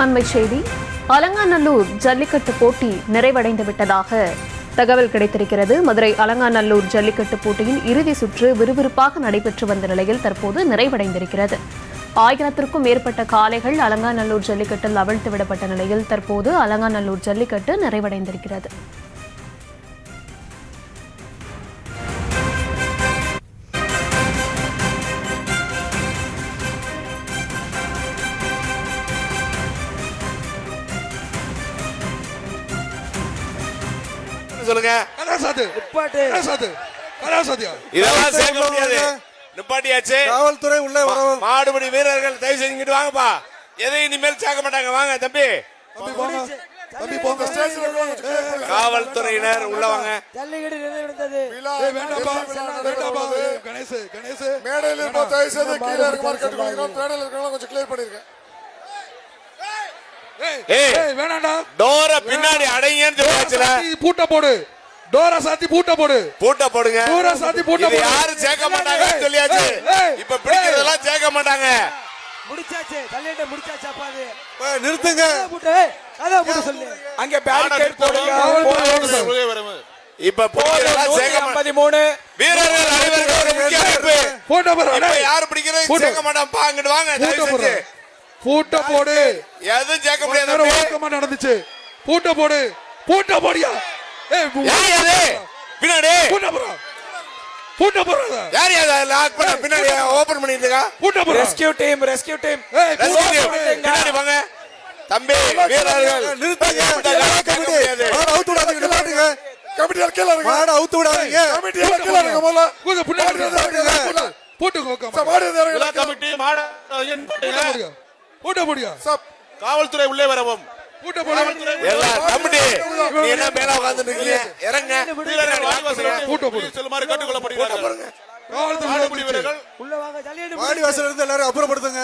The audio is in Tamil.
அண்மை செய்தி. அலங்காநல்லூர் ஜல்லிக்கட்டு போட்டி நிறைவடைந்து விட்டதாக தகவல் கிடைத்திருக்கிறது. மதுரை அலங்காநல்லூர் ஜல்லிக்கட்டு போட்டியின் இறுதி சுற்று விறுவிறுப்பாக நடைபெற்று வந்த நிலையில் தற்போது நிறைவடைந்திருக்கிறது. 1000த்திற்கும் மேற்பட்ட காளைகள் அலங்காநல்லூர் ஜல்லிக்கட்டில் அவிழ்த்து விடப்பட்ட நிலையில் தற்போது அலங்காநல்லூர் ஜல்லிக்கட்டு நிறைவடைந்திருக்கிறது. சொல்லுங்க. இதெல்லாம் சேர்க்க முடியாது. நிப்பாட்டியாச்சு. காவல்துறை உள்ளே வர. மாடுபிடி வீரர்கள் தயவு செஞ்சுட்டு வாங்கப்பா. எதையும் இனிமேல் சேர்க்க மாட்டாங்க. வாங்க தம்பி. காவல்துறையினர் உள்ள வாங்க. மேடையில் இருப்போம். தயவு செய்து கீழே இருக்குமாறு கேட்டுக்கொள்கிறோம். மேடையில் இருக்கவங்க கொஞ்சம் கிளியர் பண்ணிருங்க. டோர பின்னாடி அடைங்கன்னு சொல்லியாச்சுல. பூட்ட போடு. டோர சாத்தி பூட்ட போடு. பூட்ட போடுங்க. டோர சாத்தி பூட்ட போடு. யாரும் சேர்க்க மாட்டாங்கன்னு சொல்லியாச்சு. இப்ப பிடிக்கிறதெல்லாம் சேர்க்க மாட்டாங்க. முடிச்சாச்சு. தள்ளிட்ட முடிச்சாச்சு. அப்பா அது நிறுத்துங்க. அத போடு சொல்லு. அங்க பேரிகேட் போடுங்க. இப்ப போறதெல்லாம் சேர்க்க 53 வீரர்கள் அனைவருக்கும் ஒரு முக்கிய அறிவிப்பு. பூட்ட போடு. இப்ப யார் பிடிக்கிறது சேர்க்க மாட்டாங்க. பாங்கட்டு வாங்க. தயவு செஞ்சு பூட்ட போடு. எதுவும் சேர்க்க முடியாது. வழக்கமா நடந்துச்சு. பூட்ட போடு. பூட்ட போடியா. யார் யாரு பின்னாடி பூட்ட போறா. பூட்ட போறா. யார் யார் லாக் பண்ண பின்னாடி ஓபன் பண்ணிட்டு இருக்கா. பூட்ட போறா. Rescue team. பின்னாடி வாங்க தம்பி. வீரர்கள் நிறுத்துங்க. அவுத்து விடாதீங்க. நிப்பாட்டுங்க. கமிட்டி கீழ இருங்க. மாடு அவுத்து விடாதீங்க. கமிட்டி கீழ இருங்க. முதல்ல கொஞ்சம் பின்னாடி பூட்டு கோக்க. மாடு இறங்க. கமிட்டி மாடு பூட்ட போடியா. காவல்துறை உள்ளே வரவும். பூட்ட போடு. எல்லாம் கமிட்டி நீ என்ன மேல உட்கார்ந்துட்டு இருக்கீங்க. இறங்க. வீரர்கள் வாடிவாசல் பூட்ட போடு. செல்லுமாறு கேட்டுக்கொள்ளப்படுகிறார்கள். காவல்துறை வீரர்கள் உள்ள வாங்க. தள்ளிட்டு மாடி வாசல்ல இருந்து எல்லாரும் அப்புறப்படுத்துங்க.